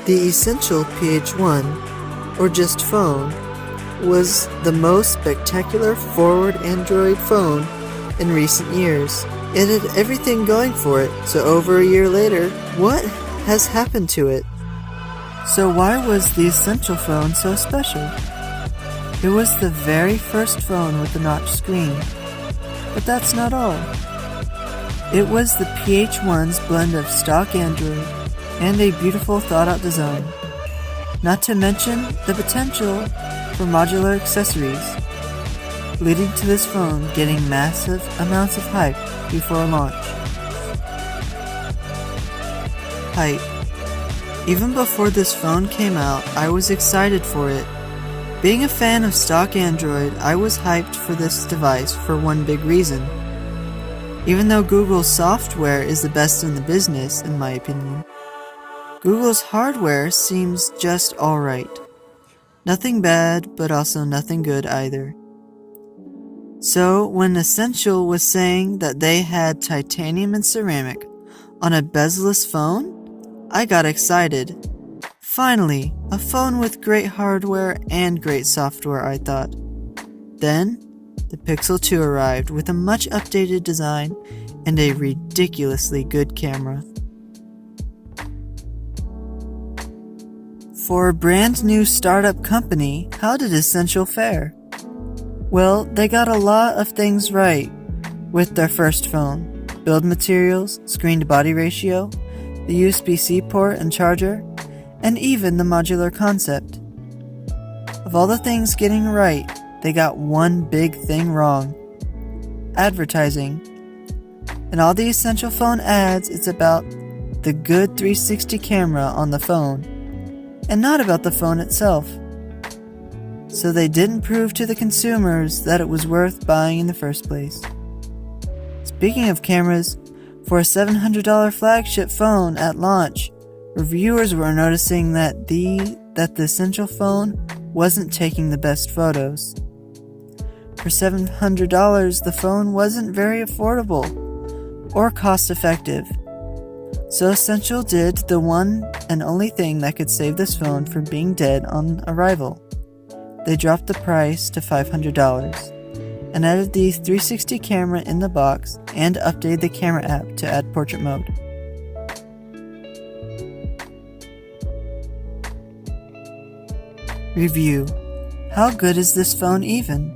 The Essential PH1, or just phone, was the most spectacular forward Android phone in recent years. It had everything going for it, so over a year later, what has happened to it? So why was the Essential phone so special? It was the very first phone with the notch screen. But that's not all. It was the PH1's blend of stock Android and a beautiful thought-out design. Not to mention the potential for modular accessories, leading to this phone getting massive amounts of hype before launch. Hype. Even before this phone came out, I was excited for it. Being a fan of stock Android, I was hyped for this device for one big reason. Even though Google's software is the best in the business, in my opinion, Google's hardware seems just alright. Nothing bad, but also nothing good either. So, when Essential was saying that they had titanium and ceramic on a bezel-less phone, I got excited. Finally, a phone with great hardware and great software, I thought. Then, the Pixel 2 arrived with a much updated design and a ridiculously good camera. For a brand new startup company, how did Essential fare? Well, they got a lot of things right with their first phone. Build materials, screen-to-body ratio, the USB-C port and charger, and even the modular concept. Of all the things getting right, they got one big thing wrong. Advertising. In all the Essential phone ads, it's about the good 360 camera on the phone, and not about the phone itself. So they didn't prove to the consumers that it was worth buying in the first place. Speaking of cameras, for a $700 flagship phone at launch, reviewers were noticing that the Essential phone wasn't taking the best photos. For $700, the phone wasn't very affordable or cost-effective. So Essential did the one and only thing that could save this phone from being dead on arrival. They dropped the price to $500 and added the 360 camera in the box and updated the camera app to add portrait mode. Review. How good is this phone even?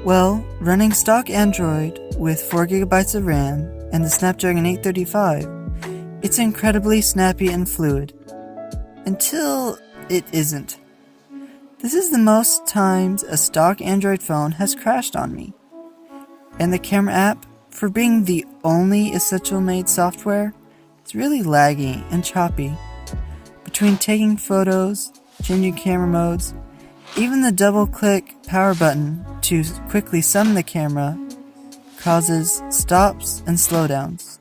Well, running stock Android with 4GB of RAM and the Snapdragon 835, it's incredibly snappy and fluid. Until it isn't. This is the most times a stock Android phone has crashed on me. And the camera app, for being the only Essential made software, it's really laggy and choppy. Between taking photos, changing camera modes, even the double-click power button to quickly summon the camera causes stops and slowdowns.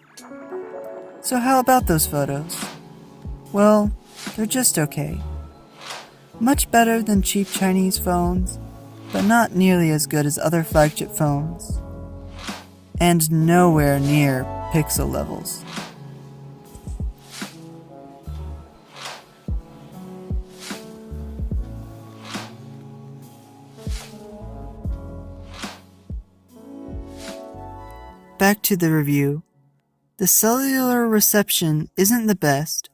So how about those photos? Well, they're just okay. Much better than cheap Chinese phones, but not nearly as good as other flagship phones. And nowhere near Pixel levels. Back to the review. The cellular reception isn't the best,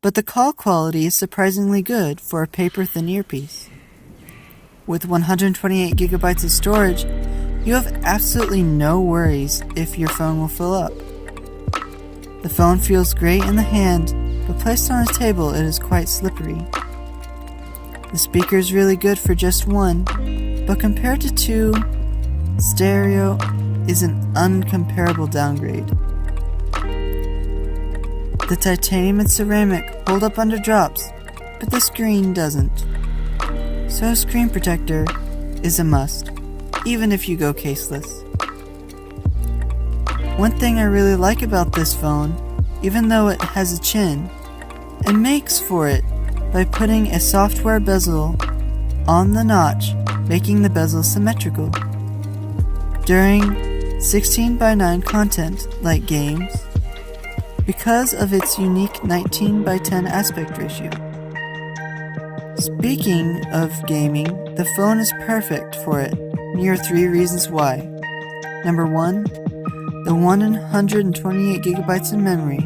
but the call quality is surprisingly good for a paper-thin earpiece. With 128 gigabytes of storage, you have absolutely no worries if your phone will fill up. The phone feels great in the hand, but placed on a table it is quite slippery. The speaker is really good for just one, but compared to two, stereo is an uncomparable downgrade. The titanium and ceramic hold up under drops, but the screen doesn't. So a screen protector is a must, even if you go caseless. One thing I really like about this phone, even though it has a chin, it makes for it by putting a software bezel on the notch, making the bezel symmetrical. During 16:9 content like games, because of its unique 19:10 aspect ratio. Speaking of gaming, the phone is perfect for it. Here are 3 reasons why. Number 1, the 128 gigabytes in memory,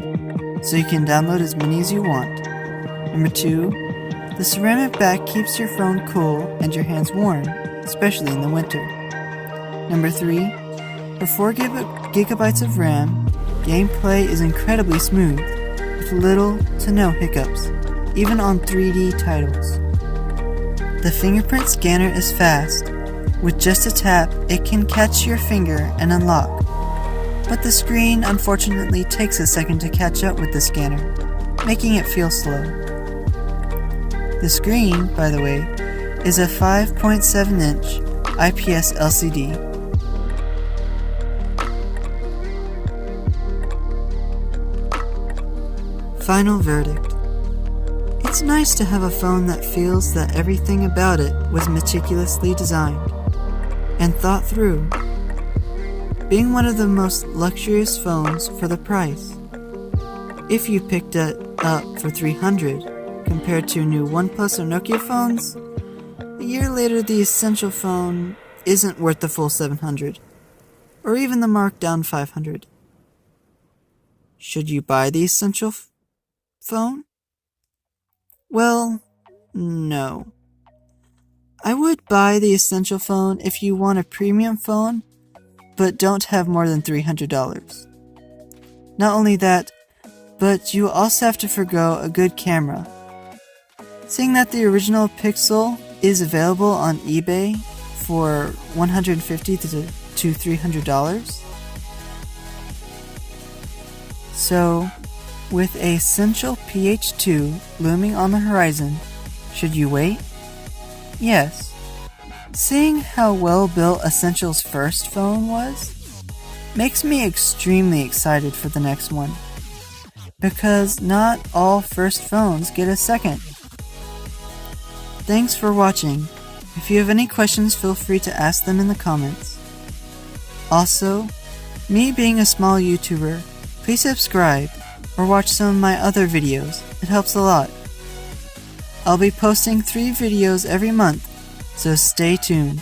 so you can download as many as you want. Number 2, the ceramic back keeps your phone cool and your hands warm, especially in the winter. Number 3, for 4 gigabytes of RAM, gameplay is incredibly smooth, with little to no hiccups, even on 3D titles. The fingerprint scanner is fast. With just a tap, it can catch your finger and unlock. But the screen unfortunately takes a second to catch up with the scanner, making it feel slow. The screen, by the way, is a 5.7-inch IPS LCD. Final verdict. It's nice to have a phone that feels that everything about it was meticulously designed and thought through, being one of the most luxurious phones for the price. If you picked it up for $300 compared to new OnePlus or Nokia phones, a year later the Essential phone isn't worth the full $700, or even the marked down $500. Should you buy the Essential phone? Well, no. I would buy the Essential phone if you want a premium phone, but don't have more than $300. Not only that, but you also have to forgo a good camera. Seeing that the original Pixel is available on eBay for $150 to $300. So, with a Essential PH2 looming on the horizon, should you wait? Yes. Seeing how well built Essential's first phone was, makes me extremely excited for the next one. Because not all first phones get a second. Thanks for watching. If you have any questions, feel free to ask them in the comments. Also, me being a small YouTuber, please subscribe or watch some of my other videos. It helps a lot. I'll be posting 3 videos every month, so stay tuned.